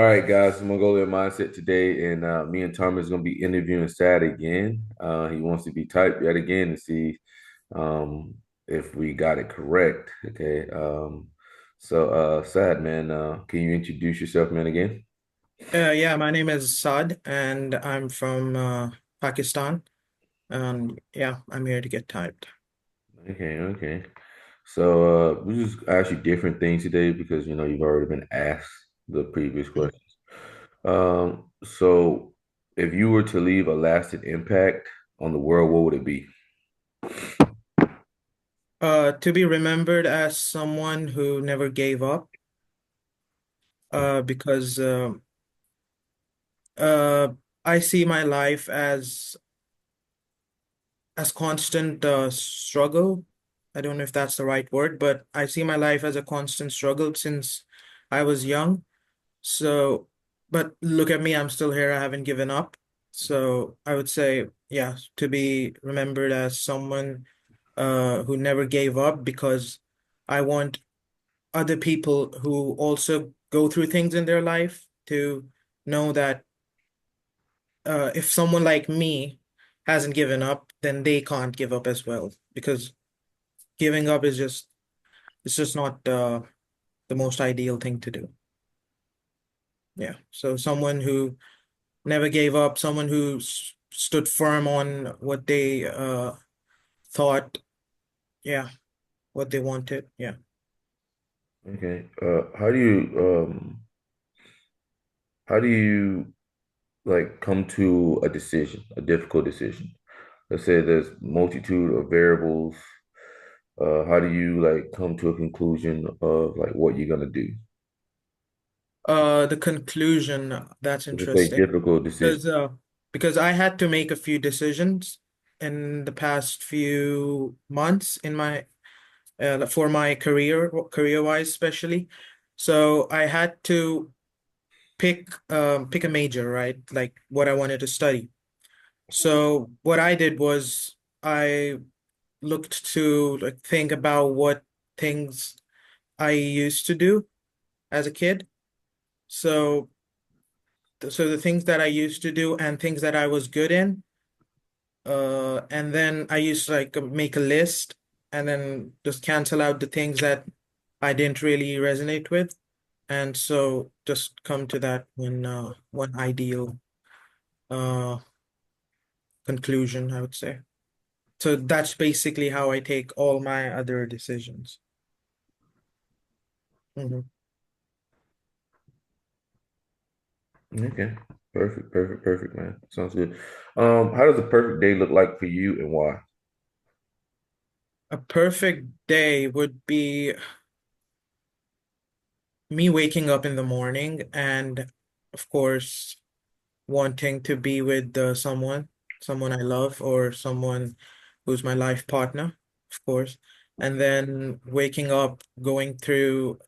All right, guys, it's Mongolian Mindset today, and me and Thomas is going to be interviewing Saad again. He wants to be typed yet again to see um, if we got it correct. Okay. Saad, man, can you introduce yourself, man, again? Yeah, my name is Saad and I'm from Pakistan. And yeah, I'm here to get typed. Okay, okay. So we just ask you different things today because you've already been asked the previous questions. So if you were to leave a lasting impact on the world, what would it be? To be remembered as someone who never gave up, because uh, I see my life as constant struggle. I don't know if that's the right word, but I see my life as a constant struggle since I was young. So, but look at me, I'm still here. I haven't given up. So I would say, yeah, to be remembered as someone who never gave up, because I want other people who also go through things in their life to know that if someone like me hasn't given up, then they can't give up as well. Because giving up is just it's just not the most ideal thing to do. Yeah. So someone who never gave up, someone who stood firm on what they thought, yeah, what they wanted. Yeah. Okay. How do you like come to a decision, a difficult decision? Let's say there's multitude of variables. How do you like come to a conclusion of like what you're gonna do? The conclusion, that's It's a interesting. difficult decision. Because because I had to make a few decisions in the past few months in my for my career wise especially. So I had to pick a major, right? Like what I wanted to study. So what I did was I looked to like think about what things I used to do as a kid. So so the things that I used to do and things that I was good in. And then I used to like make a list and then just cancel out the things that I didn't really resonate with. And so just come to that one ideal uh conclusion, I would say. So that's basically how I take all my other decisions. Mhm. Okay. Perfect, perfect, perfect, man. Sounds good. How does a perfect day look like for you and why? A perfect day would be me waking up in the morning and, of course, wanting to be with someone I love, or someone who's my life partner, of course. And then waking up, going through,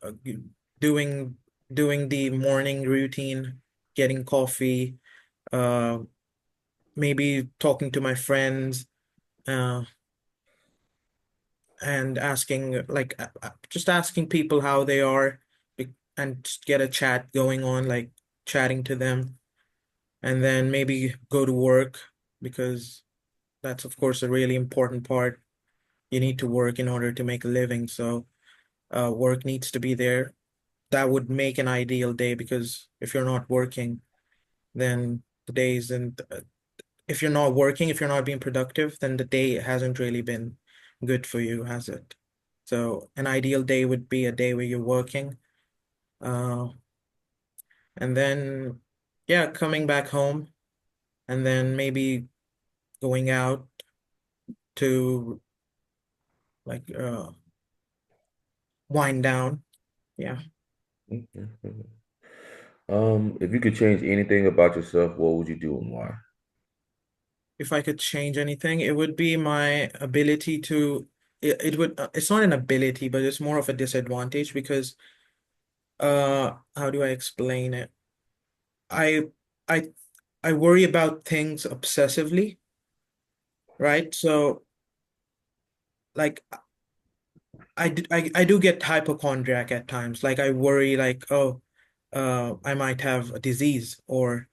doing doing the morning routine, getting coffee, uh, maybe talking to my friends, uh, and asking just asking people how they are, and just get a chat going on, like chatting to them, and then maybe go to work, because that's of course a really important part. You need to work in order to make a living, so work needs to be there. That would make an ideal day, because if you're not working, then the day isn't if you're not working, if you're not being productive, then the day hasn't really been good for you, has it? So an ideal day would be a day where you're working, uh, and then yeah, coming back home, and then maybe going out to like wind down. Yeah. Okay. If you could change anything about yourself, what would you do and why? If I could change anything, it would be my ability to it would it's not an ability, but it's more of a disadvantage, because how do I explain it? I I I worry about things obsessively, right? So like I do get hypochondriac at times. Like I worry like, oh, I might have a disease or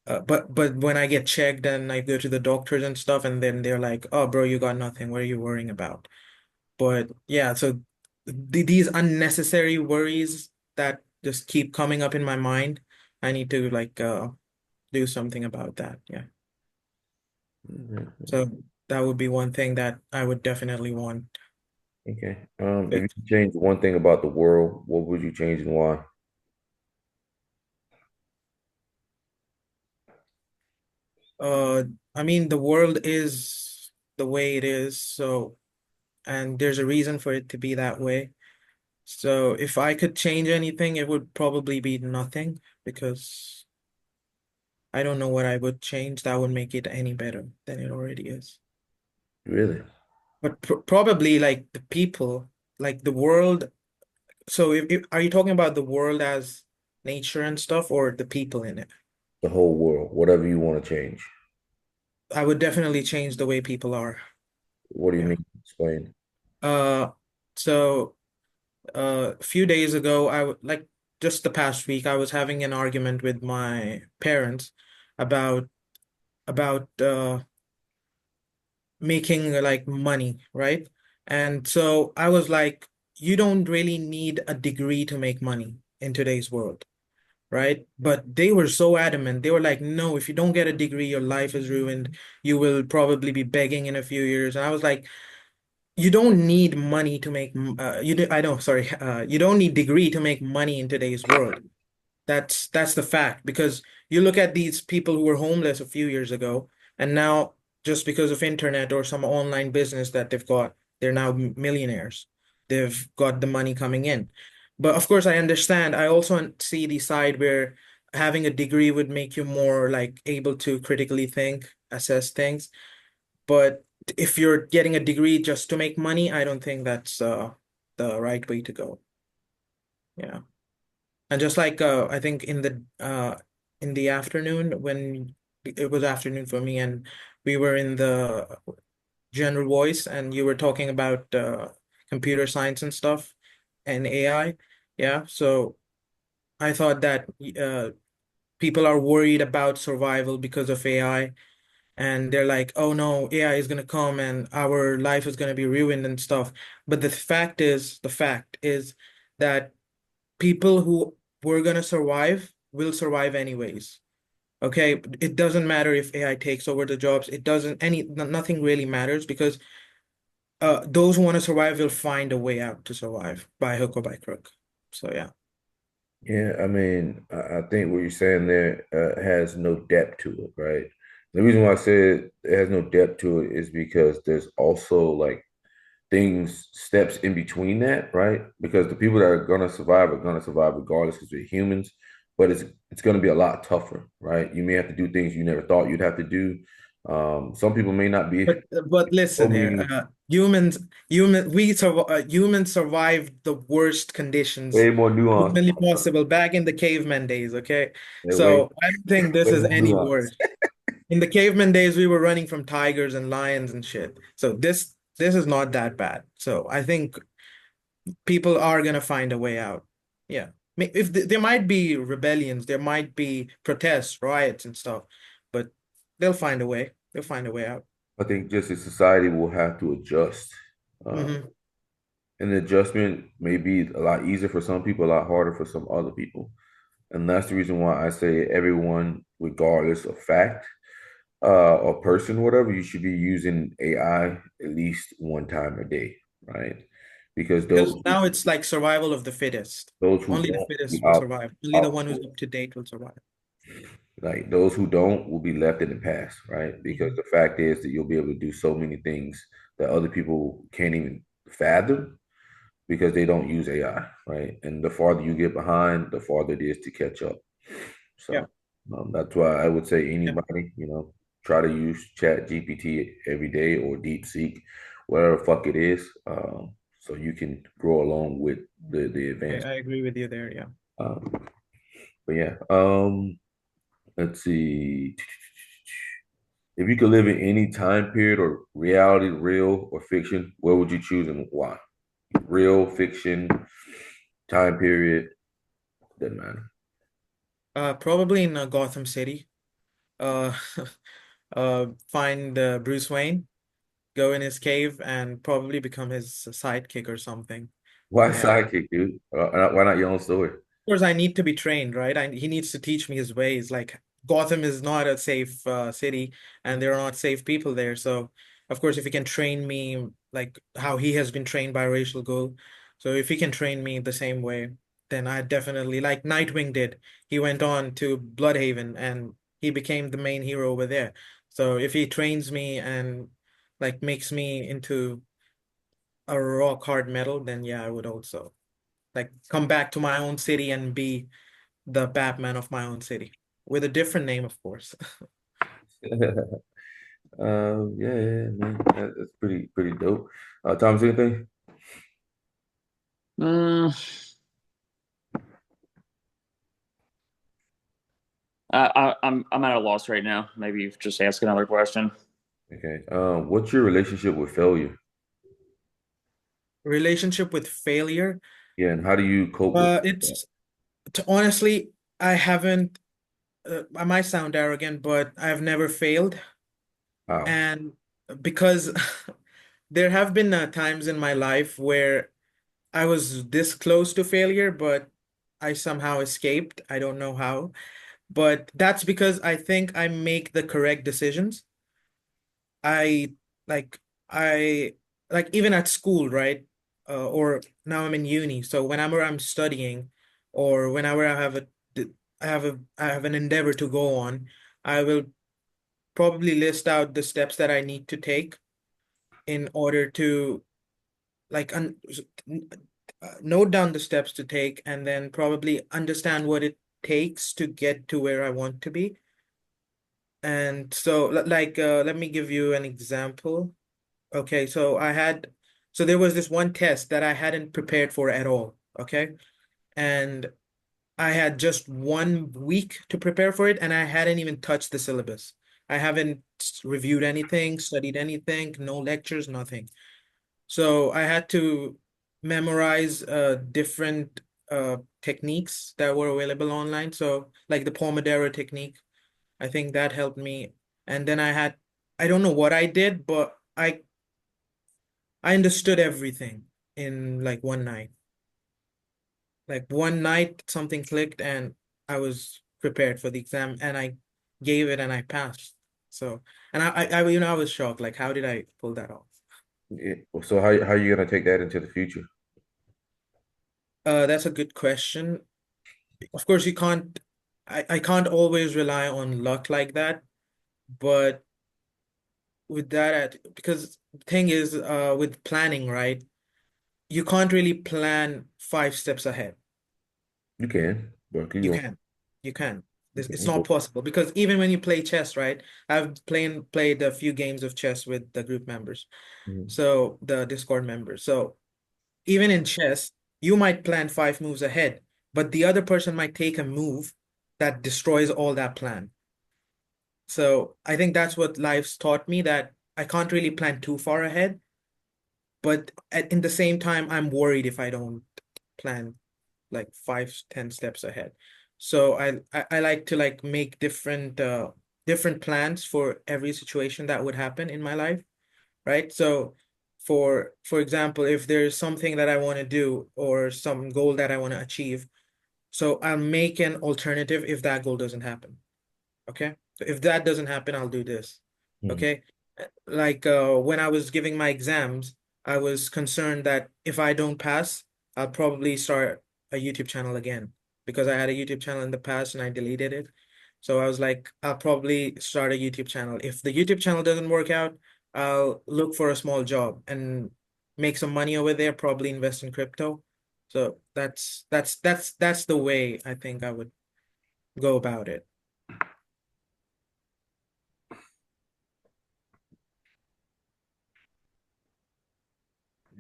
but when I get checked and I go to the doctors and stuff, and then they're like, "Oh, bro, you got nothing. What are you worrying about?" But yeah, so these unnecessary worries that just keep coming up in my mind, I need to like do something about that. Yeah. Mhm. So that would be one thing that I would definitely want. Okay. If you It, could change one thing about the world, what would you change and why? uh, I mean, the world is the way it is, so and there's a reason for it to be that way. So if I could change anything, it would probably be nothing because I don't know what I would change that would make it any better than it already is. Really? But probably like the people, like the world. So if are you talking about the world as nature and stuff or the people in it? The whole world, whatever you want to change. I would definitely change the way people are. What do you Yeah. mean? Explain. Uh, so a few days ago, like just the past week, I was having an argument with my parents about about making like money, right? And so I was like, you don't really need a degree to make money in today's world, right? But they were so adamant. They were like, no, if you don't get a degree, your life is ruined. You will probably be begging in a few years. And I was like, you don't need money to make, you do, I know, sorry, you don't need degree to make money in today's world. That's the fact because you look at these people who were homeless a few years ago, and now just because of internet or some online business that they've got, they're now millionaires. They've got the money coming in. But of course, I understand. I also see the side where having a degree would make you more like able to critically think, assess things. But if you're getting a degree just to make money, I don't think that's the right way to go. Yeah. And just like I think in the afternoon when it was afternoon for me and we were in the general voice and you were talking about computer science and stuff and AI. Yeah. So I thought that people are worried about survival because of AI and they're like, oh no, AI is gonna come and our life is gonna be ruined and stuff. But the fact is that people who were gonna survive will survive anyways. Okay, it doesn't matter if AI takes over the jobs. It doesn't nothing really matters because those who want to survive will find a way out to survive by hook or by crook. So yeah. Yeah, I mean, I think what you're saying there has no depth to it, right? The reason why I said it has no depth to it is because there's also like things, steps in between that, right? Because the people that are gonna survive regardless because they're humans, but it's gonna be a lot tougher, right? You may have to do things you never thought you'd have to do. Some people may not be But so listen here, many humans survived the worst conditions way more nuanced. humanly possible back in the caveman days, okay? They're So I don't think this way is more any nuanced. worse. In the caveman days, we were running from tigers and lions and shit. So this is not that bad. So I think people are gonna find a way out. Yeah. If there might be rebellions, there might be protests, riots and stuff, but they'll find a way. They'll find a way out. I think just as society will have to adjust. Uh, Hmm. and the adjustment may be a lot easier for some people, a lot harder for some other people. And that's the reason why I say everyone, regardless of fact or person, whatever, you should be using AI at least one time a day, right? Because Because now it's like survival of the fittest. those who Only the don't will fittest be will survive. Only the out one who's up to date will survive. like those who don't will be left in the past, right? Because Hmm. the fact is that you'll be able to do so many things that other people can't even fathom because they don't use AI, right? And the farther you get behind, the farther it is to catch up. Yeah. So that's why I would say Yeah. anybody, try to use Chat GPT every day or DeepSeek, whatever the fuck it is, so you can grow along with the advance. I agree with you there. Yeah. Um, but yeah, let's see. If you could live in any time period or reality, real or fiction, what would you choose and why? Real, fiction, time period, doesn't matter. Probably in Gotham City. Uh, find Bruce Wayne, go in his cave, and probably become his sidekick or something. Why Yeah. sidekick, dude? Why not your own story? Course, I need to be trained, right? He needs to teach me his ways. Like Gotham is not a safe city, and there are not safe people there. So, of course, if he can train me like how he has been trained by Ra's al Ghul, so if he can train me the same way, then I definitely like Nightwing did. He went on to Bloodhaven, and he became the main hero over there. So if he trains me and like makes me into a rock hard metal, then yeah, I would also like come back to my own city and be the Batman of my own city with a different name, of course. Yeah, yeah, man, that's pretty dope. Thomas, anything? Mm, I'm at a loss right now. Maybe you just ask another question. Okay. What's your relationship with failure? Relationship with failure. Yeah, and how do you cope with that? It's honestly, I haven't. I might sound arrogant, but I've never failed, Wow. and because there have been times in my life where I was this close to failure, but I somehow escaped. I don't know how, but that's because I think I make the correct decisions. I like I like even at school, right? Or now I'm in uni. So whenever I'm studying, or whenever I have an endeavor to go on, I will probably list out the steps that I need to take in order to like note down the steps to take, and then probably understand what it takes to get to where I want to be. And so, let me give you an example. Okay, so there was this one test that I hadn't prepared for at all. Okay. And I had just 1 week to prepare for it, and I hadn't even touched the syllabus. I haven't reviewed anything, studied anything, no lectures, nothing. So I had to memorize different techniques that were available online. So, like the Pomodoro technique, I think that helped me. And then I don't know what I did, but I understood everything in like one night. Like one night, something clicked, and I was prepared for the exam, and I gave it, and I passed. So, and I was shocked. Like, how did I pull that off? Yeah. So how you gonna take that into the future? That's a good question. Of course, I can't always rely on luck like that, but with because the thing is, with planning, right? You can't really plan 5 steps ahead. You can, but keep You going. can. You can. You It's can not go. possible because even when you play chess, right? I've played a few games of chess with the group members, Mhm. so the Discord members. So even in chess, you might plan 5 moves ahead, but the other person might take a move that destroys all that plan. So I think that's what life's taught me, that I can't really plan too far ahead, but in the same time, I'm worried if I don't plan like 5, 10 steps ahead. So I like to like make different plans for every situation that would happen in my life, right? So for example, if there's something that I want to do or some goal that I want to achieve, so I'll make an alternative if that goal doesn't happen. Okay. So if that doesn't happen, I'll do this. Mhm. Okay. Like when I was giving my exams, I was concerned that if I don't pass, I'll probably start a YouTube channel again because I had a YouTube channel in the past and I deleted it. So I was like, I'll probably start a YouTube channel. If the YouTube channel doesn't work out, I'll look for a small job and make some money over there, probably invest in crypto. So that's the way I think I would go about it.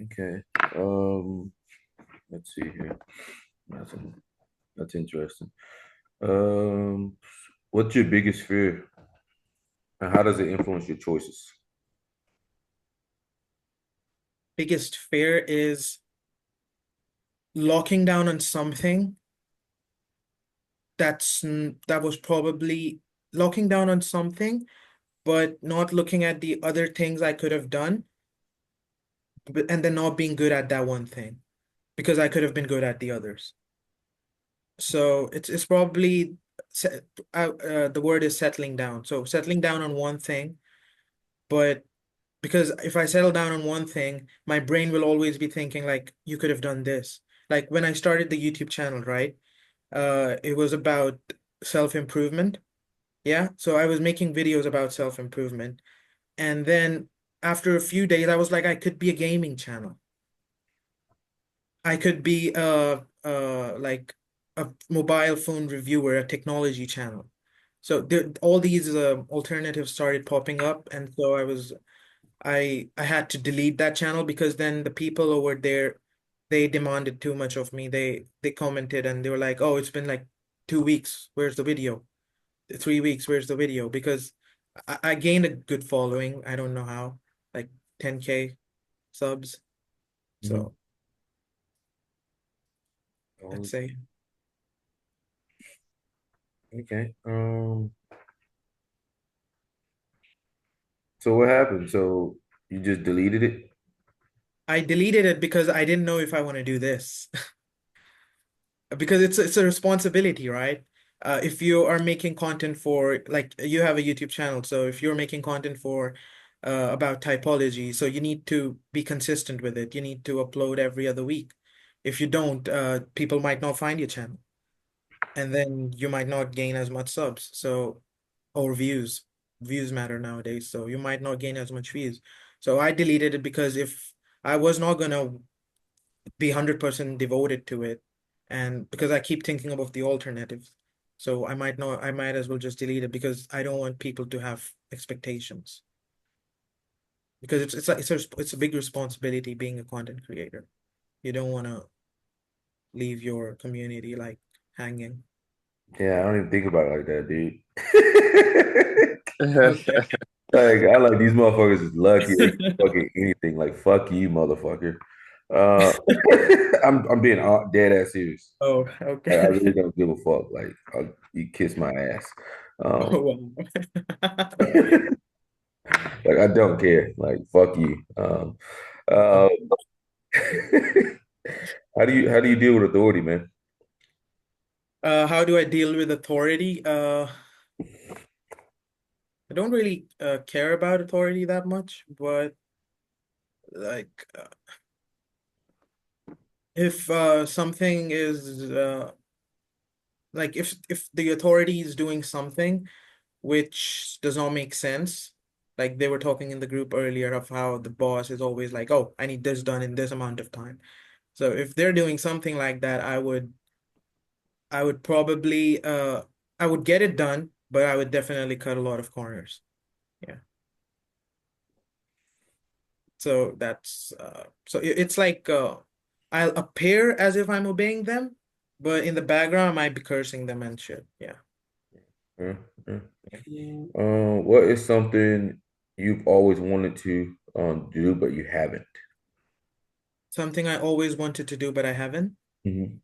Okay. Um, let's see here. That's that's interesting. Um, what's your biggest fear, and how does it influence your choices? Biggest fear is locking down on something that was probably locking down on something, but not looking at the other things I could have done, and then not being good at that one thing because I could have been good at the others. So it's probably the word is settling down. So settling down on one thing, but because if I settle down on one thing, my brain will always be thinking like you could have done this. Like when I started the YouTube channel, right? It was about self-improvement. Yeah. So I was making videos about self-improvement. And then after a few days, I was like, I could be a gaming channel. I could be like a mobile phone reviewer, a technology channel. So there, all these alternatives started popping up, and so I had to delete that channel because then the people over there they demanded too much of me. They commented and they were like, "Oh, it's been like 2 weeks. Where's the video? 3 weeks. Where's the video?" Because I gained a good following. I don't know how, like 10K subs. Mhm. So I'd say Okay. So what happened? So you just deleted it? I deleted it because I didn't know if I want to do this. Because it's a responsibility, right? If you are making content for like you have a YouTube channel, so if you're making content for about typology, so you need to be consistent with it. You need to upload every other week. If you don't, people might not find your channel, and then you might not gain as much subs. So or views. Views matter nowadays, so you might not gain as much views. So I deleted it because if I was not gonna be 100% devoted to it, and because I keep thinking about the alternatives, so I might as well just delete it because I don't want people to have expectations, because it's a big responsibility being a content creator. You don't want to leave your community like hanging. Yeah, I don't even think about it like that, dude. Okay. Like I like these motherfuckers is lucky they can fucking anything. Like fuck you, motherfucker. Uh, I'm being dead ass serious. Oh, Like, I really okay. don't give a fuck. Like you kiss my ass. Oh, Um, wow. like I don't care. Like fuck you. Uh, how do you deal with authority, man? How do I deal with authority? I don't really care about authority that much, but like if something is like if the authority is doing something which does not make sense, like they were talking in the group earlier of how the boss is always like, oh, I need this done in this amount of time. So if they're doing something like that, I would probably I would get it done, but I would definitely cut a lot of corners. Yeah. So that's it's like I'll appear as if I'm obeying them, but in the background I might be cursing them and shit. Yeah. Yeah, yeah. What is something you've always wanted to do but you haven't? Something I always wanted to do, but I haven't. Mhm.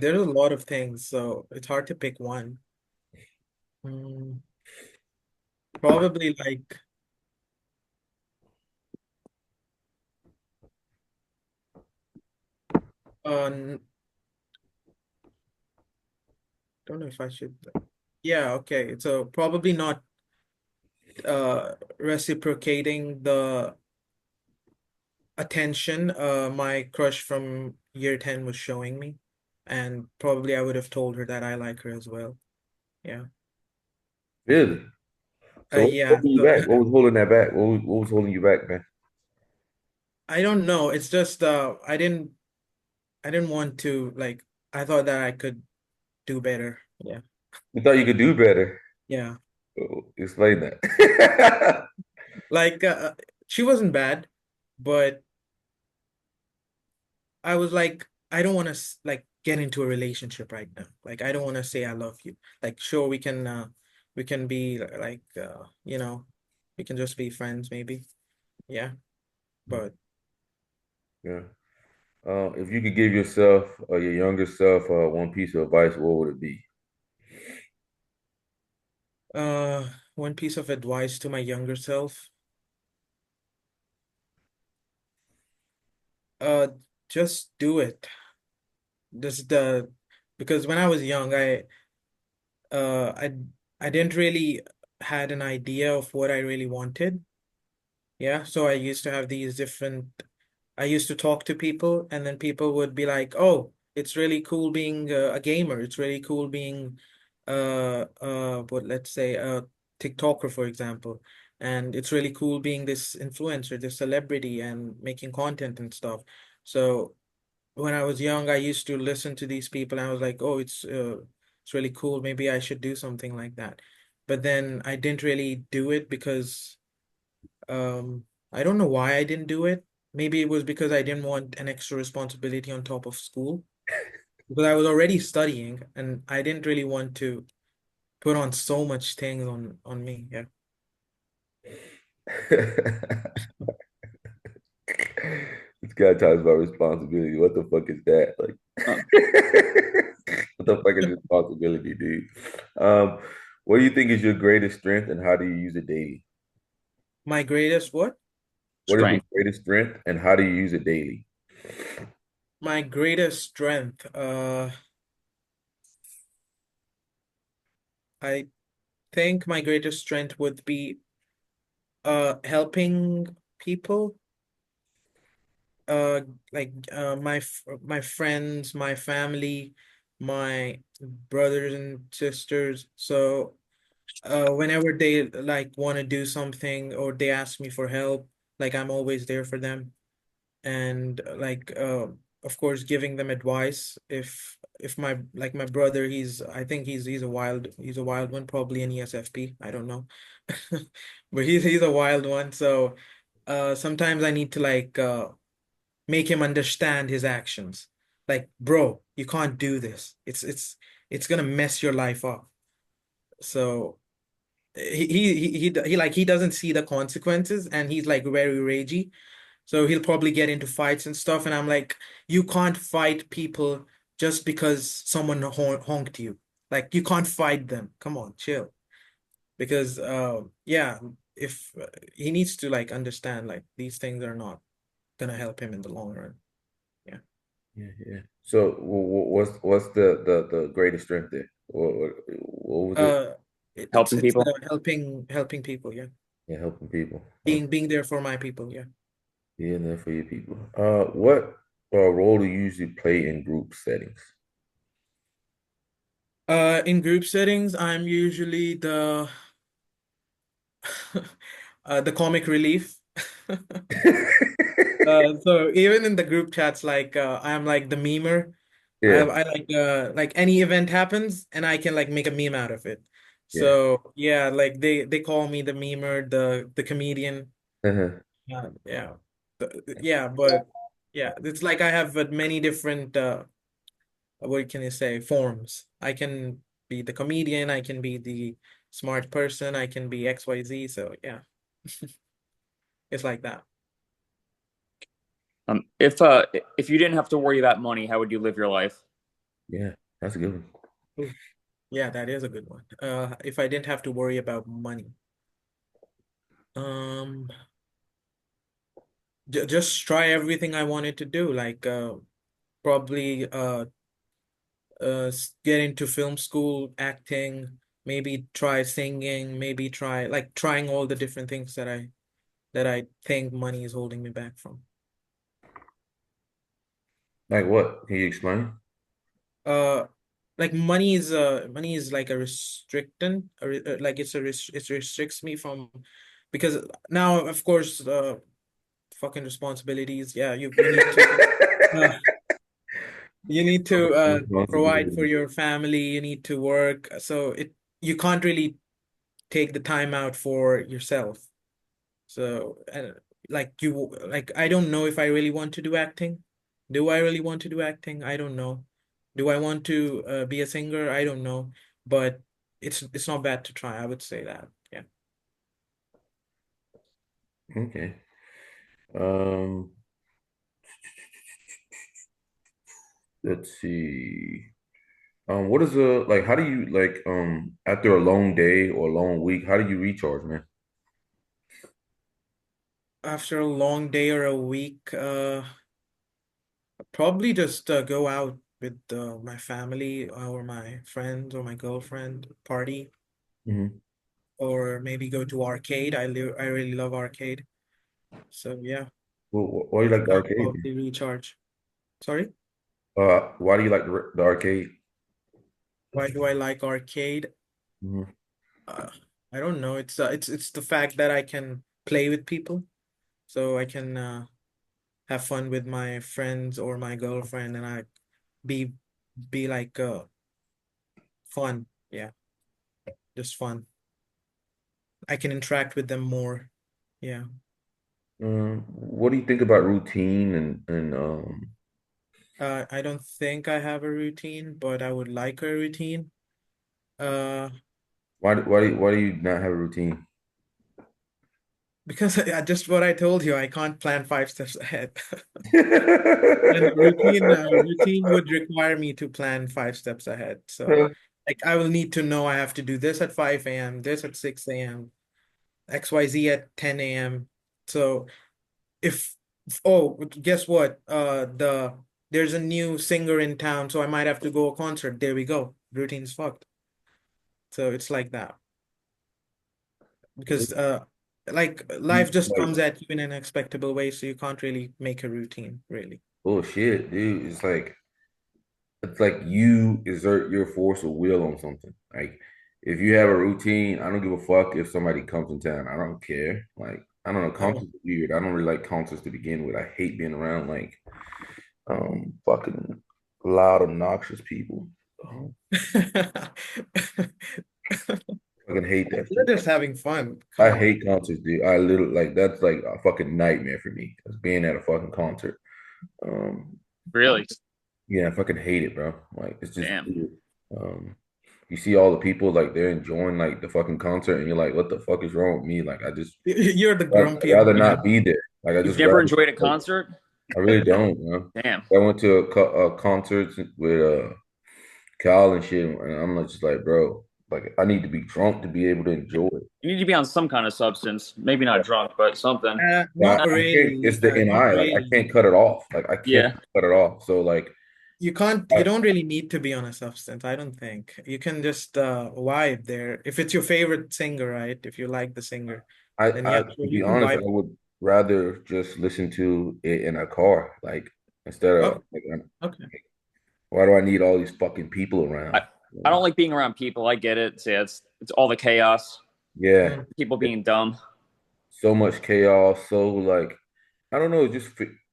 There's a lot of things, so it's hard to pick one. Mm, probably like uh, don't know if I should. Yeah, okay. So probably not reciprocating the attention my crush from year 10 was showing me. And probably I would have told her that I like her as well. Yeah. Really? So what's Yeah. holding you So back? What was holding that back? What was holding you back, man? I don't know. It's just I didn't want to like I thought that I could do better. Yeah. You thought you could do better. Yeah. Oh, explain that. Like she wasn't bad, but I was like, I don't want to like get into a relationship right now. Like, I don't want to say I love you. Like, sure, we can be like, we can just be friends, maybe. Yeah, but Yeah. If you could give yourself or your younger self one piece of advice, what would it be? One piece of advice to my younger self. Uh, just do it. This the Because when I was young, uh I I didn't really had an idea of what I really wanted. Yeah, so I used to talk to people, and then people would be like, "Oh, it's really cool being a gamer. It's really cool being, what let's say, a TikToker, for example. And it's really cool being this influencer, this celebrity, and making content and stuff." So when I was young, I used to listen to these people, and I was like, "Oh, it's really cool. Maybe I should do something like that." But then I didn't really do it because I don't know why I didn't do it. Maybe it was because I didn't want an extra responsibility on top of school, because I was already studying and I didn't really want to put on so much things on me. Yeah. This guy talks about responsibility. What the fuck is that? Like, Uh, what the fuck is responsibility, dude? Um, what do you think is your greatest strength, and how do you use it daily? My greatest what? What is your Strength. greatest strength, and how do you use it daily? My greatest strength. I think my greatest strength would be helping people, uh my friends, my family, my brothers and sisters. So whenever they like want to do something or they ask me for help, like I'm always there for them. And of course giving them advice. If my brother, I think he's a wild one, probably an ESFP, I don't know. But he's a wild one. So sometimes I need to make him understand his actions. Like, bro, you can't do this. It's gonna mess your life up. So he doesn't see the consequences, and he's like very ragey. So he'll probably get into fights and stuff, and I'm like, you can't fight people just because someone honked you. Like, you can't fight them. Come on, chill. Because yeah, if he needs to like understand like these things are not gonna help him in the long run. Yeah. Yeah, yeah. So, what's the greatest strength there? What was it? Uh, Helping it's people. helping people. Yeah, Yeah, helping people. being there for my people. Yeah. Yeah, there for your people. What role do you usually play in group settings? In group settings, I'm usually the comic relief. So even in the group chats, I'm like the memer. Yeah, I like any event happens and I can like make a meme out of it. yeah. So yeah, like they call me the memer, the comedian. Uh-huh. Yeah. Yeah, but yeah, it's like I have many different what can you say, forms. I can be the comedian, I can be the smart person, I can be XYZ. So yeah, it's like that. If you didn't have to worry about money, how would you live your life? Yeah, that's a good one. Ooh, yeah, that is a good one. If I didn't have to worry about money, um, j just try everything I wanted to do. Like probably get into film school, acting, maybe try singing, maybe try like trying all the different things that I think money is holding me back from. Like what? Can you explain? Uh, like money is like a restrictant, like it restricts me from, because now of course fucking responsibilities. Yeah, uh, you need to provide for Responsibility. your family. You need to work. So you can't really take the time out for yourself. So I don't know if I really want to do acting. Do I really want to do acting? I don't know. Do I want to be a singer? I don't know. But it's not bad to try. I would say that. Yeah. Okay. Um, Let's see. What is a like? How do you like after a long day or a long week? How do you recharge, man? After a long day or a week, probably just go out with my family or my friends or my girlfriend, party, Hmm. or maybe go to arcade. I really love arcade. So yeah, Well, why do you that like the that arcade? probably recharge. Sorry, Why do you like the arcade? why do I like arcade? Hmm. Uh, I don't know. It's the fact that I can play with people, so I can have fun with my friends or my girlfriend, and I be be like fun. Yeah, just fun. I can interact with them more. Yeah. What do you think about routine and I don't think I have a routine, but I would like a routine. Uh, why do you not have a routine? because just what I told you, I can't plan 5 steps ahead. And routine would require me to plan 5 steps ahead. So like I will need to know I have to do this at 5 a.m., this at 6 a.m., XYZ at 10 a.m. So if oh, guess what? There's a new singer in town, so I might have to go a concert. There we go. Routine's fucked. So it's like that. Because like life just Like comes at you in an unexpected way, so you can't really make a routine, really. bullshit, dude. It's like you exert your force of will on something. Like if you have a routine, I don't give a fuck if somebody comes in town. I don't care. Like I don't know, Oh. concerts are weird. I don't really like concerts to begin with. I hate being around like fucking loud, obnoxious people. Um, fucking hate that You're shit. just having fun. Come I on. hate concerts, dude. I literally like that's like a fucking nightmare for me. Is being at a fucking concert. Um, Really? yeah, I fucking hate it, bro. Like it's just Damn. weird. Um, you see all the people like they're enjoying like the fucking concert, and you're like, what the fuck is wrong with me? Like You're the I'd grumpy rather uncle. not be there. Like I You've just never rather enjoyed a like, concert? I really don't, you know. Damn. I went to a concert with Cal and shit, and I'm just like, bro, like I need to be drunk to be able to enjoy it. You need to be on some kind of substance. Maybe not drunk, but something. Yeah, Not I can't. It's really. the Not NI. Like I really. can't cut it off. Like I can't Yeah. cut it off. So like You can't, I you don't really need to be on a substance, I don't think. You can just vibe there. If it's your favorite singer, right? If you like the singer, then yeah, to sure, be you can honest, I vibe. would rather just listen to it in a car. Like instead of Oh, like, okay. why do I need all these fucking people I, around? You I know? don't like being around people. I get it. Yeah, it's all the chaos, Yeah, Mm. people it's being dumb. so much chaos. So like I don't know.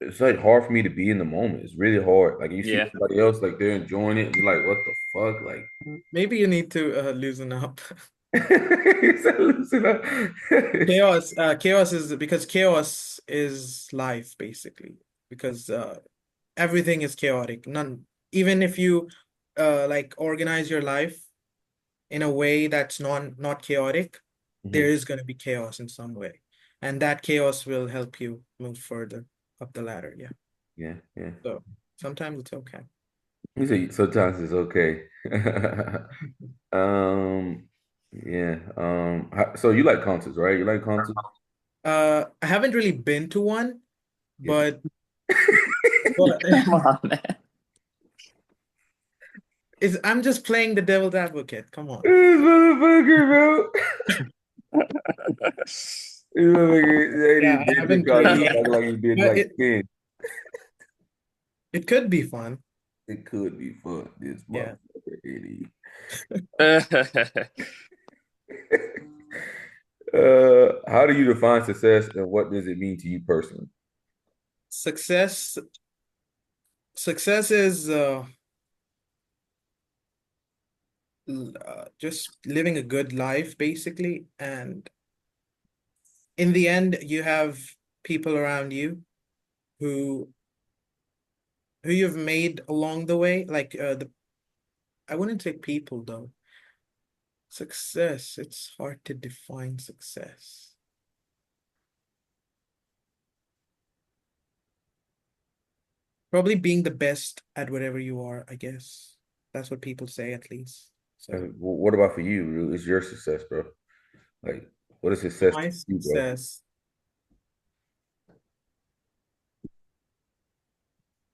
It's like hard for me to be in the moment. It's really hard. Like you see Yeah. everybody else like they're enjoying it, and you're like, what the fuck? Like Maybe you need to loosen up. you said loosen up. Chaos is because chaos is life, basically. Because everything is chaotic. Even if you like organize your life in a way that's not chaotic, there Mhm. is going to be chaos in some way, and that chaos will help you move further up the ladder. Yeah. Yeah, yeah. So sometimes it's okay. You say sometimes it's okay. Um, yeah. So you like concerts, right? You like concerts? I haven't really been to one, Get the but Come on, man. I'm just playing the devil's advocate. Come on. this motherfucker, bro. This motherfucker, Yeah, he I been to haven't concerts really, act like he been but like 10. it could be fun. It could be fun. This Yeah. motherfucker, idiot. I How do you define success and what does it mean to you personally? Success, success is just living a good life, basically. And in the end, you have people around you who you've made along the way. Like I wouldn't say people though. Success, it's hard to define success. Probably being the best at whatever you are, I guess. That's what people say at least. So And what about for you? It's your success, bro. Like, what is success to my you, bro? success,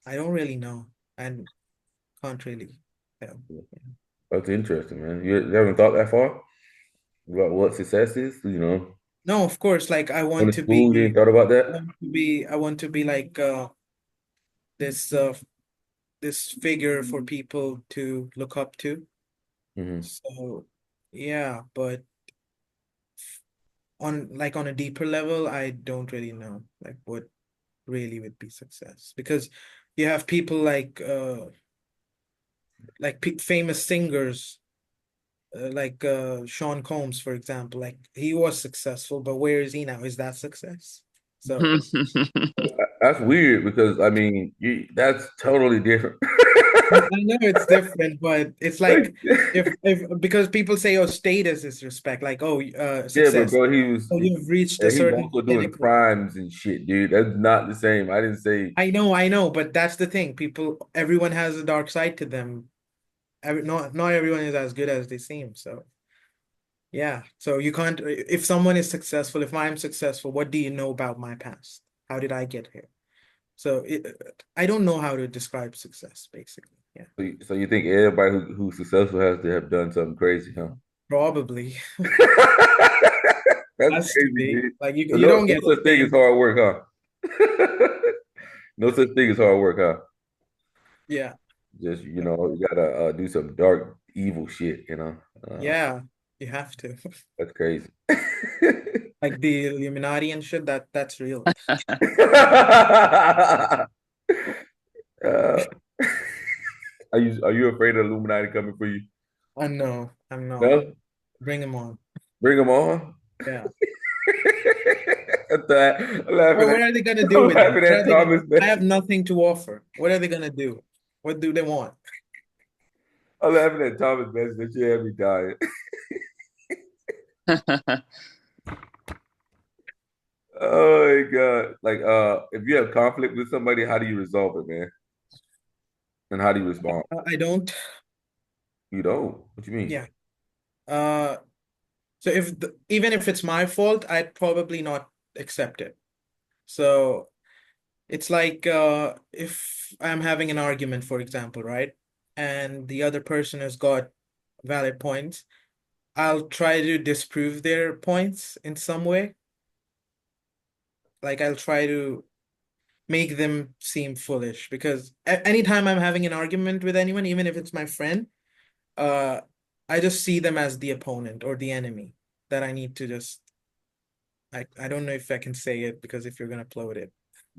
I don't really know and can't really tell. That's interesting, man. You haven't thought that far about what success is? No, of course, like Going to school, you ain't thought about that? I want to be like this this figure for people to look up to. Hmm. So yeah, but on a deeper level, I don't really know like what really would be success because you have people like famous singers like Sean Combs, for example. Like he was successful, but where is he now? Is that success? So That's weird because I mean, that's totally different. I know it's different, but it's like if because people say, oh, status is respect, like oh, Yeah, but success. bro, he was Oh, he, you've reached a yeah, he was certain also doing pinnacle. crimes and shit, dude. That's not the same. I didn't say I know, but that's the thing. People, everyone has a dark side to them. Not everyone is as good as they seem. So yeah, so you can't. If someone is successful, if I'm successful, what do you know about my past? How did I get here? So I don't know how to describe success, basically. Yeah, so you think everybody who's successful has to have done something crazy, huh? probably That's has to crazy, be dude. like So you don't no get such thing as fame. hard work, huh? No such thing as hard work, huh? Yeah, Just you gotta do some dark, evil shit. Uh, yeah, you have to. that's crazy. Like the Illuminati and shit. That's real. Uh, are you afraid of Illuminati coming for you? I know. I'm not. No, Bring him on. bring them on. Yeah. I'm laughing What at are they gonna do I'm with me? laughing What at are they? Thomas I have message. nothing to offer. What are they gonna do? What do they want? I'm laughing at Thomas message that you had me dying. Oh my God. Like if you have conflict with somebody, how do you resolve it, man? And how do you respond? I don't. You don't. What you mean? Yeah. Uh. So even if it's my fault, I'd probably not accept it. So it's like if I'm having an argument, for example, right? And the other person has got valid points, I'll try to disprove their points in some way. Like I'll try to make them seem foolish because anytime I'm having an argument with anyone, even if it's my friend, uh, I just see them as the opponent or the enemy that I need to just I don't know if I can say it because if you're gonna upload it.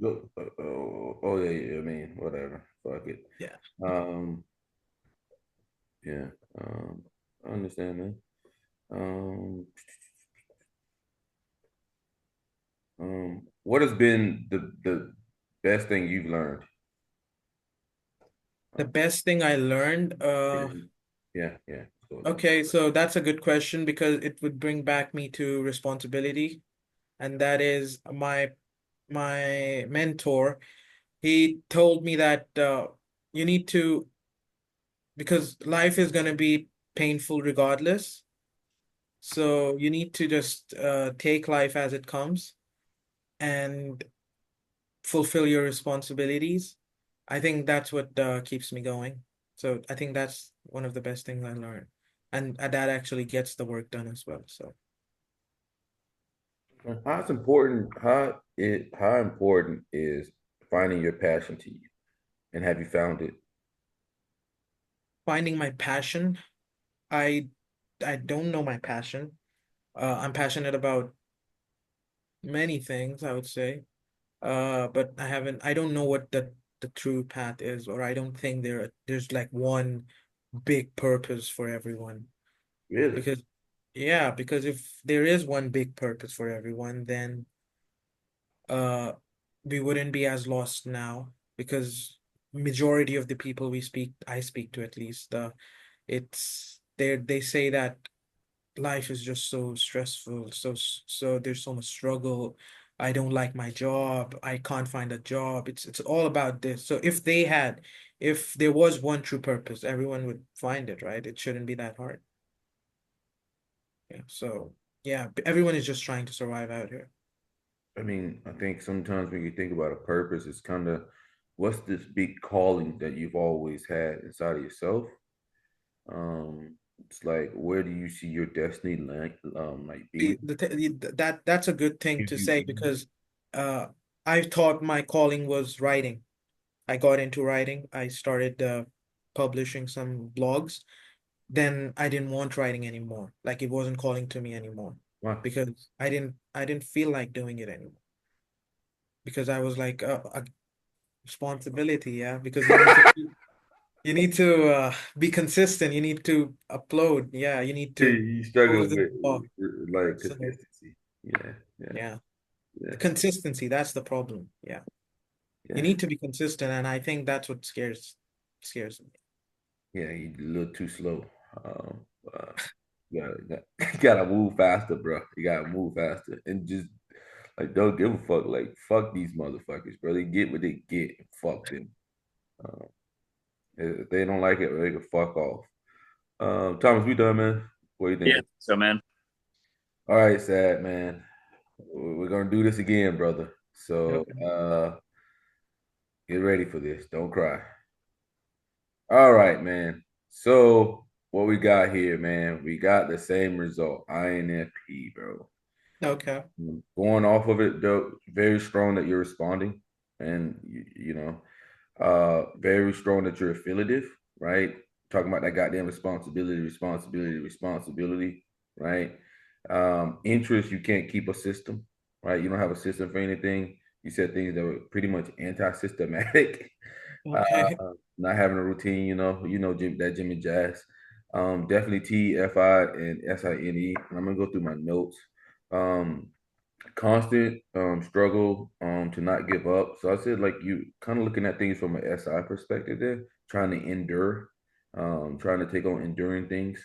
Oh, yeah, yeah, I mean, whatever. Fuck it. Yeah. Um, yeah. Um, I understand, man. Um, what has been the best thing you've learned? The best thing I learned, Yeah, yeah, yeah. Go with that. okay, so that's a good question because it would bring back me to responsibility, and that is my mentor. He told me that you need to because life is gonna be painful regardless. So you need to just take life as it comes and fulfill your responsibilities. I think that's what keeps me going. So I think that's one of the best things I learned, and that actually gets the work done as well. So How important is finding your passion to you, and have you found it? finding my passion, I I don't know my passion. I'm passionate about many things, I would say. But I don't know what the true path is, or I don't think there's like one big purpose for everyone. Really? Because yeah, because if there is one big purpose for everyone, then uh we wouldn't be as lost now because majority of the people I speak to at least, they say that life is just so stressful, so there's so much struggle. I don't like my job. I can't find a job. It's all about this. So if there was one true purpose, everyone would find it, right? It shouldn't be that hard. Yeah. So yeah, everyone is just trying to survive out here. I mean, I think sometimes when you think about a purpose, it's kind of what's this big calling that you've always had inside of yourself? It's like where do you see your destiny like being? That's a good thing Gives to you say because uh I thought my calling was writing. I got into writing. I started publishing some blogs. Then I didn't want writing anymore. Like it wasn't calling to me anymore wow. because I didn't feel like doing it anymore because I was like a responsibility, yeah, because you need to be consistent. You need to upload. Yeah, you need to You close struggle the with door. like So consistency. Yeah, yeah, yeah, yeah, the consistency, that's the problem. Yeah. You yeah, need to be consistent, and I think that's what scares me. yeah. You a little too slow. Um, uh, you gotta move faster, bro. You gotta move faster and just like don't give a fuck. Like fuck these motherfuckers, bro. They get what they get. Fuck them. Uh, if they don't like it, they can fuck off. Thomas, we done, man. What are you Yeah. thinking? So, man. All right, sad man. We're gonna do this again, brother. So Okay. get ready for this. Don't cry. All right, man. So what we got here, man? We got the same result. INFP, bro. Okay. Going off of it, though, very strong that you're responding, and very strong that you're affiliative, right? Talking about that goddamn responsibility, right? Interest, you can't keep a system, right? You don't have a system for anything. You said things that were pretty much anti-systematic. Uh, Okay. Not having a routine, that Jimmy Jazz. Definitely TFI and SINE. I'm gonna go through my notes. Um, Constant struggle to not give up. So I said like you kind of looking at things from an SI perspective there, trying to endure, trying to take on enduring things.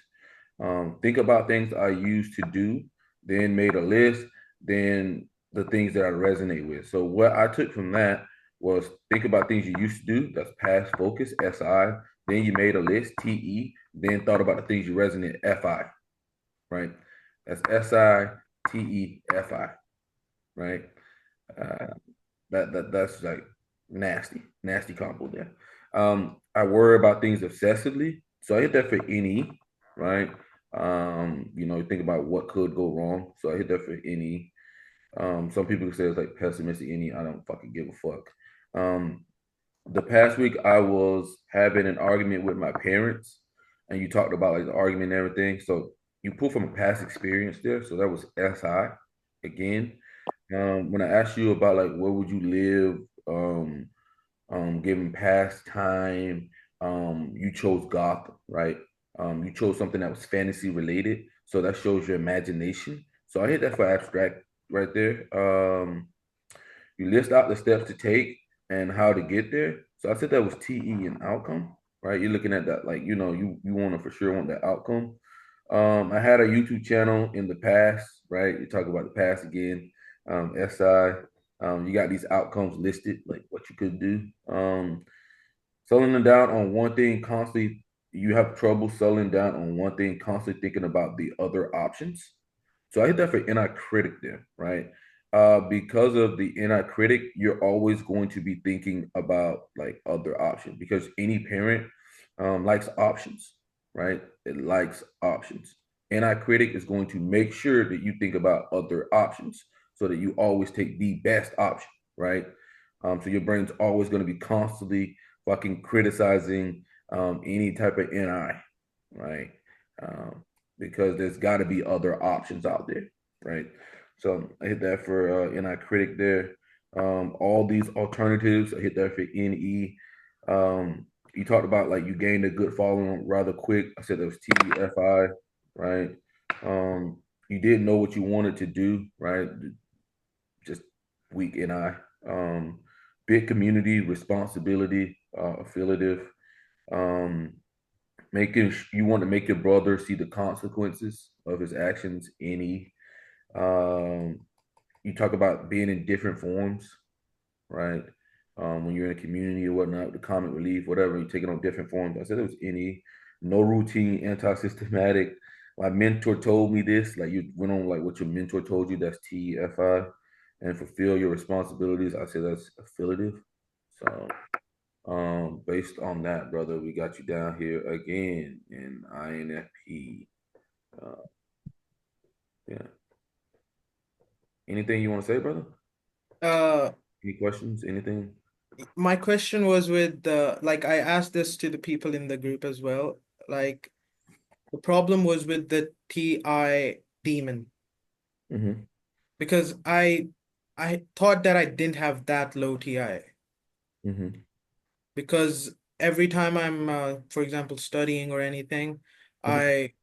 Think about things I used to do, then made a list, then the things that I resonate with. So what I took from that was think about things you used to do. That's past focus, SI. Then you made a list, TE. Then thought about the things you resonate, FI. Right? That's SITEFI, right? Uh, that's like nasty combo there. I worry about things obsessively, so I hit that for NE, right? Think about what could go wrong, so I hit that for NE. Some people say it's like pessimistic NE. I don't fucking give a fuck. The past week I was having an argument with my parents, and you talked about like the argument and everything. So you pull from a past experience there. So that was SI again. When I asked you about like where would you live, given past time, you chose Gotham, right? You chose something that was fantasy related, so that shows your imagination. So I hit that for abstract right there. You list out the steps to take and how to get there. So I said that was TE and outcome, right? You're looking at that like you want to for sure want that outcome. I had a YouTube channel in the past, right? You talk about the past again. SI. You got these outcomes listed, like what you could do. Settling down on one thing constantly, you have trouble settling down on one thing, constantly thinking about the other options. So I hit that for NI critic there, right? Because of the NI critic, you're always going to be thinking about like other options because any parent likes options, right? It likes options. NI critic is going to make sure that you think about other options so that you always take the best option, right? So your brain's always going to be constantly fucking criticizing any type of NI, right? Um, because there's got to be other options out there, right? So I hit that for NI critic there. All these alternatives, I hit that for NE. You talked about like you gained a good following rather quick. I said that was TEFI, right? You didn't know what you wanted to do, right? Just weak NI. Big community responsibility, affiliative. Um, you want to make your brother see the consequences of his actions. Any, um, you talk about being in different forms, right? When you're in a community or whatnot, the comic relief, whatever, you're taking on different forms. I said it was any, no routine, anti-systematic. My mentor told me this, like you went on like what your mentor told you, that's TFI, and fulfill your responsibilities. I said that's affiliative. So based on that, brother, we got you down here again in INFP. Uh, yeah. Anything you want to say, brother? Uh, Any questions? Anything? my question was with the like I asked this to the people in the group as well. Like the problem was with the TI demon Mm-hmm. because I thought that I didn't have that low TI Mm-hmm. because every time I'm for example studying or anything, I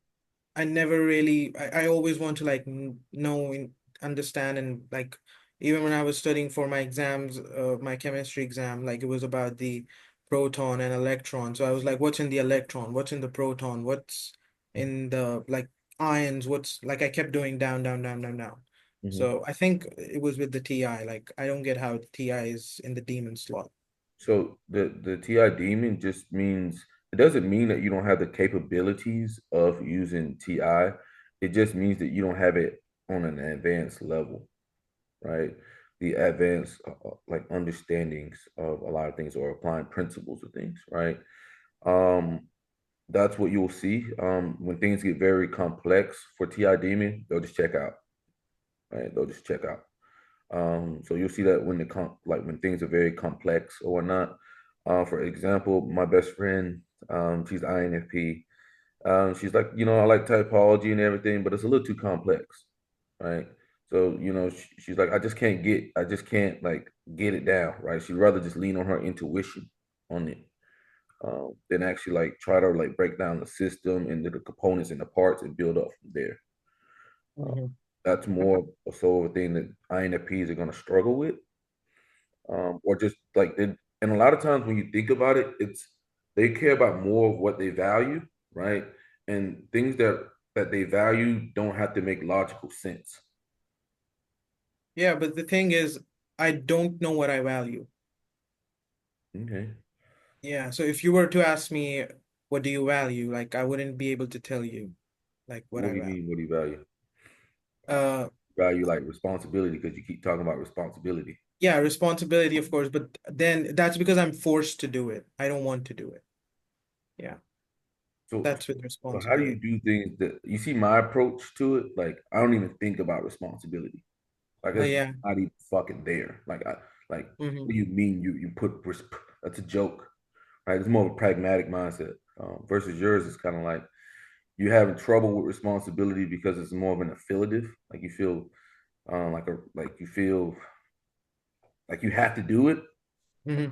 I never really I always want to like know and understand and like even when I was studying for my exams, my chemistry exam, like it was about the proton and electron. So I was like, what's in the electron? What's in the proton? What's in the like ions? What's like I kept doing down, down, down, down, down. Mm-hmm. So I think it was with the TI. Like I don't get how the TI is in the demon slot. So the TI demon just means it doesn't mean that you don't have the capabilities of using TI. It just means that you don't have it on an advanced level, right? The advanced like understandings of a lot of things or applying principles of things, right? Um, that's what you'll see. When things get very complex for TI demon, they'll just check out, right? They'll just check out. So you'll see that when like when things are very complex or whatnot. For example, my best friend, she's INFP. She's like, I like typology and everything, but it's a little too complex, right? So, she's like, I just can't like get it down, right? She'd rather just lean on her intuition on it, than actually like try to like break down the system and the components and the parts and build up from there. Uh, Mhm. that's more so a thing that INFPs are going to struggle with, or just like they, and a lot of times when you think about it, it's they care about more of what they value, right? And things that they value don't have to make logical sense. Yeah, but the thing is, I don't know what I value. Okay. Yeah, so if you were to ask me, what do you value? Like, I wouldn't be able to tell you, like, what What I do you value. mean? What do you value? Uh, Value like responsibility because you keep talking about responsibility. yeah, responsibility, of course, but then that's because I'm forced to do it. I don't want to do it. Yeah, So, that's with so how do you responsibility. do things that you see my approach to it? Like I don't even think about responsibility. Like it's Yeah. not even fucking there. Like what do Hmm. you mean you put that's a joke, right? It's more of a pragmatic mindset, versus yours is kind of like you having trouble with responsibility because it's more of an affiliative. Like you feel like you feel like you have to do it. Hmm.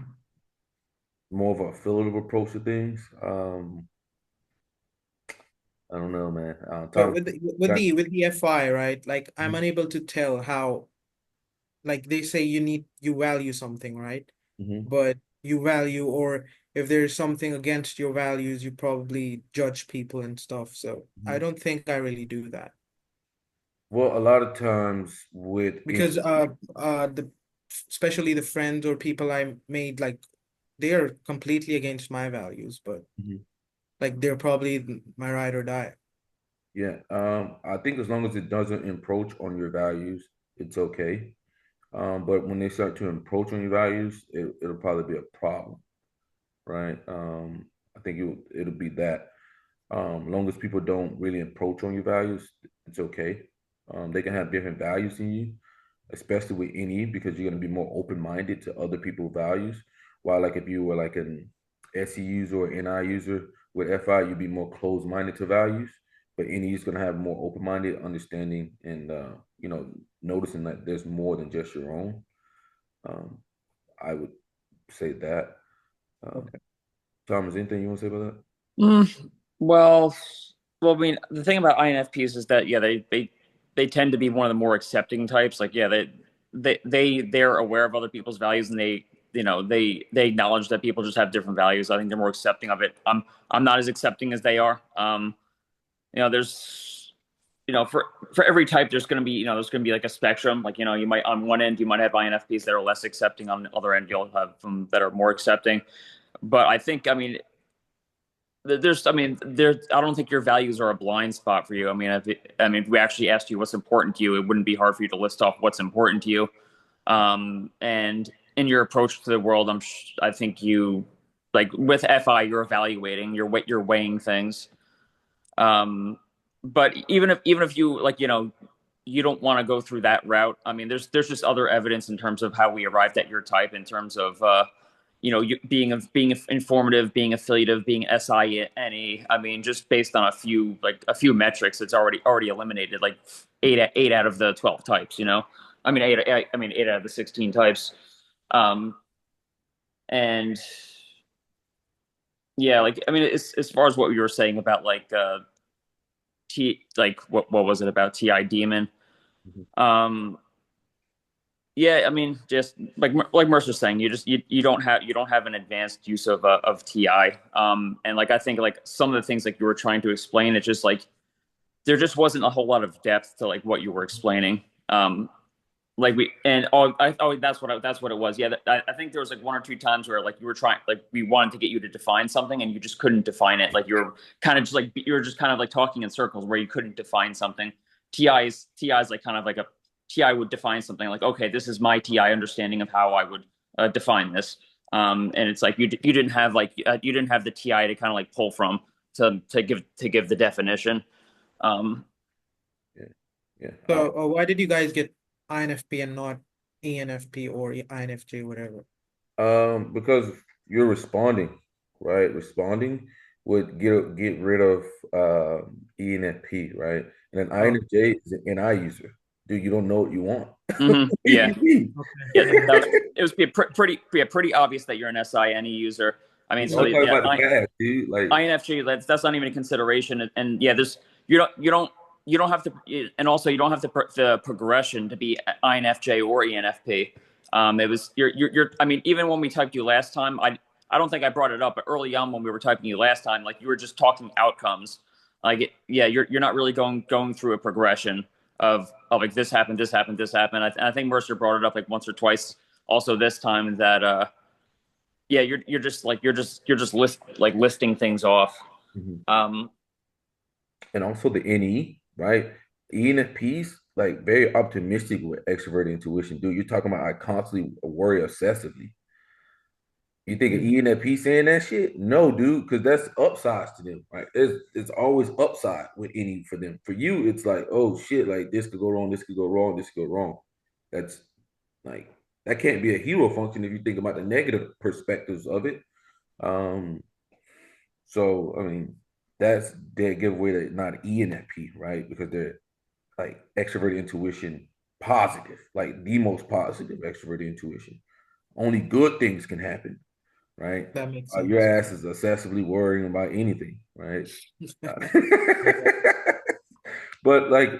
More of a affiliative approach to things. I don't know, man. But Tom, with the FI, right? Like, I'm unable to tell how, like they say you value something, right? mm-hmm. But you value, or if there's something against your values, you probably judge people and stuff. So I don't think I really do that Well, a lot of times with because the especially the friends or people I made, like they are completely against my values, but Mhm. like they're probably my ride or die. Yeah, I think as long as it doesn't encroach on your values, it's okay. But when they start to encroach on your values, it'll probably be a problem, right? I think it'll be that. Long as people don't really encroach on your values, it's okay. They can have different values than you, especially with NE, because you're going to be more open-minded to other people's values. While like if you were like an SE user or NI user with FI, you'd be more closed-minded to values. But NE is going to have more open-minded understanding and noticing that there's more than just your own. Um, I would say that. Um, Okay. Thomas, anything you want to say about that? Mm, well, I mean, the thing about INFPs is that yeah, they tend to be one of the more accepting types. Like yeah, they're aware of other people's values and they acknowledge that people just have different values. I think they're more accepting of it. I'm not as accepting as they are. There's for every type, there's going to be, there's going to be like a spectrum. Like, you might on one end, you might have INFPs that are less accepting. On the other end, you'll have them that are more accepting. But I think, I mean, I don't think your values are a blind spot for you. If we actually asked you what's important to you, it wouldn't be hard for you to list off what's important to you. And in your approach to the world, I think you, like with FI, you're evaluating, you're weighing things. But even if you like, you don't want to go through that route. I mean, there's just other evidence in terms of how we arrived at your type, in terms of you being informative, being affiliative, being SINE. I mean, just based on a few metrics, it's already eliminated like eight out of the 12 types. Eight out of the 16 types. And yeah, like I mean, as far as what you were saying about like what was it about TI Demon? Mhm. Um, yeah, I mean, just like Mercer's saying, you don't have an advanced use of TI. And like I think like some of the things like you were trying to explain, it's just like there just wasn't a whole lot of depth to like what you were explaining. Like we and that's what it was. Yeah, I think there was like one or two times where like you were trying, like we wanted to get you to define something and you just couldn't define it. Like you were just kind of like talking in circles where you couldn't define something. TI's like kind of like a TI would define something like, okay, this is my TI understanding of how I would define this. And it's like you didn't have you didn't have the TI to kind of like pull from to give the definition. Um, Yeah, yeah. So, why did you guys get INFP and not ENFP or INFJ, whatever? Because you're responding, right? Responding would get rid of ENFP, right? And then Oh, INFJ is an NI user. Dude, you don't know what you want. What do yeah. you mean? okay. Yeah, Yeah. it was pretty obvious that you're an SINE user. I mean, You so know, talking yeah, about the past, dude. Like, INFJ, that's not even a consideration. And yeah, there's you don't have to, and also you don't have the progression to be INFJ or ENFP. It was you're. I mean, even when we typed you last time, I don't think I brought it up, but early on when we were typing you last time, like you were just talking outcomes. Yeah, you're not really going through a progression of like this happened, this happened, this happened. I think Mercer brought it up like once or twice. Also this time that yeah, you're just listing things off. mhm. Um, And also the NE, right? ENFPs, like very optimistic with extrovert intuition. Dude, you're talking about I constantly worry obsessively. You think an Mm. ENFP saying that shit? No, dude, because that's upsides to them, right? It's always upside with any for them. For you, it's like, oh shit, like this could go wrong, this could go wrong, this could go wrong. That's like that can't be a hero function if you think about the negative perspectives of it. Um, so I mean, that's their giveaway that not ENFP, right? Because they're like extroverted intuition positive, like the most positive extroverted intuition. Only good things can happen, right? That makes Your sense. ass is obsessively worrying about anything, right? Uh, but like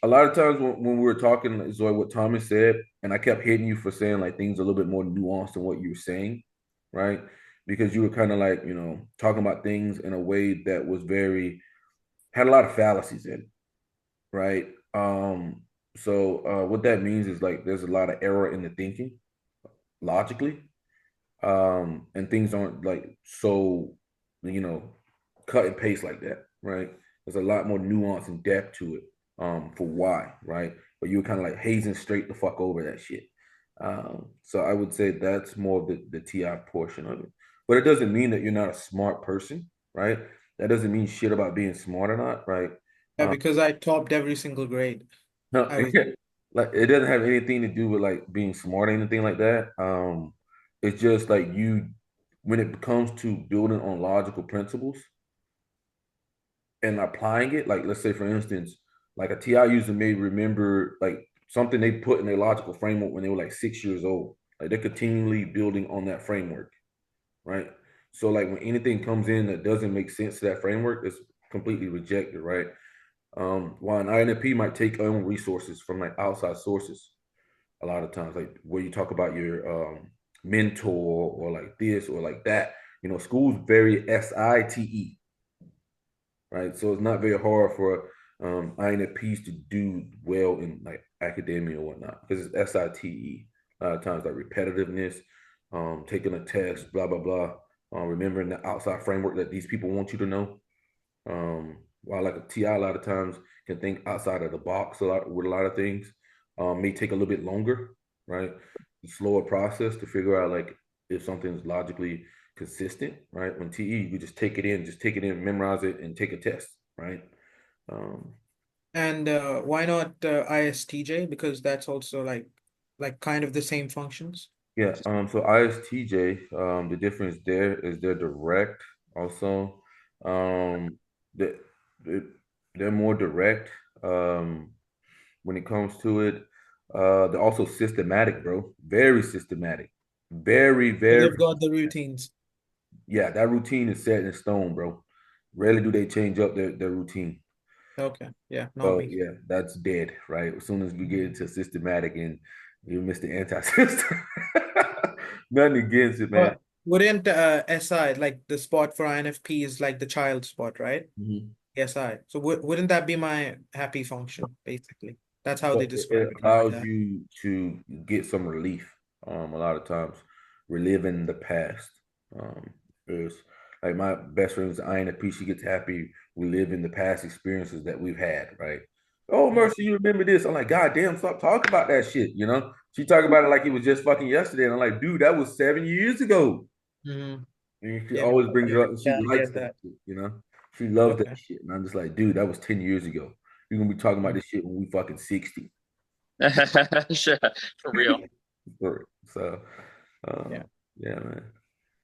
a lot of times when we were talking, is like what Thomas said, and I kept hitting you for saying like things a little bit more nuanced than what you were saying, right? Because you were kind of like, talking about things in a way that was very had a lot of fallacies in it, right? So what that means is like there's a lot of error in the thinking logically, and things aren't like so you know cut and paste like that, right? There's a lot more nuance and depth to it, for why, right? But you were kind of like hazing straight the fuck over that shit. So I would say that's more of the TI portion of it, but it doesn't mean that you're not a smart person, right? That doesn't mean shit about being smart or not, right? Yeah, um, because I topped every single grade. no, I was like it doesn't have anything to do with like being smart or anything like that. It's just like when it comes to building on logical principles and applying it, like let's say for instance, like a TI user may remember like something they put in their logical framework when they were like 6 years old. Like they're continually building on that framework, right? So like when anything comes in that doesn't make sense to that framework, it's completely rejected, right? While an INFP might take on resources from like outside sources a lot of times, like where you talk about your mentor or like this or like that. School's very SITE, right? So it's not very hard for INFPs to do well in like academia or whatnot because it's SITE. A lot of times like repetitiveness, taking a test, blah blah blah. Remembering the outside framework that these people want you to know. While like a TI a lot of times can think outside of the box a lot with a lot of things. May take a little bit longer, right? Slower process to figure out like if something's logically consistent, right? When TE, you just take it in, memorize it, and take a test, right? Um, And why not ISTJ? Because that's also like kind of the same functions. yeah. So ISTJ, the difference there is they're direct. Also, they they- they're more direct. When it comes to it, they're also systematic, bro. Very systematic. Very, So very. they've got the routines. Yeah, that routine is set in stone, bro. Rarely do they change up their routine. Okay. Yeah, not So me. yeah, that's dead, right? As soon as we get into systematic and you miss the anti-system. Nothing against it, man. But wouldn't SI like the spot for INFP is like the child spot, right? Mhm. SI. So wouldn't that be my happy function, basically? That's how they But describe it it like allows that. you to get some relief. A lot of times, reliving the past. There's like my best friend's INFP. She gets happy reliving the past experiences that we've had. Right? Oh, Mm, Mercy, you remember this? I'm like, God damn, stop talking about that shit. You know? She talking about it like it was just fucking yesterday, and I'm like, dude, that was 7 years ago. mm, And she yeah, always brings it up, and she yeah, I likes get that that. shit. You know? She loves that Okay. shit, and I'm just like, dude, that was 10 years ago. You're gonna be talking about Mm, this shit when we fucking 60. Sure, for real. So, yeah. yeah, man.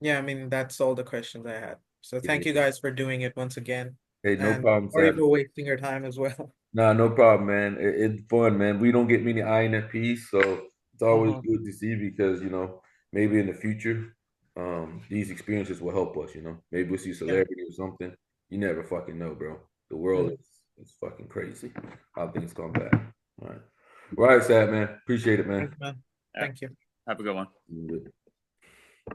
Yeah, I mean that's all the questions I had. So thank you Yeah. guys for doing it once again. Hey, no And problem, sorry Saad. for wasting your time as well. Nah, no problem, man. It's fun, man. We don't get many INFPs, so it's always Uh-huh. good to see because maybe in the future, these experiences will help us. Maybe we'll see Yeah. celebrity or something. You never fucking know, bro. The world Mm, is fucking crazy. How things come back. All right, Sad, man. Appreciate it, man. thanks, man. Yeah. Thank you. Have a good one. You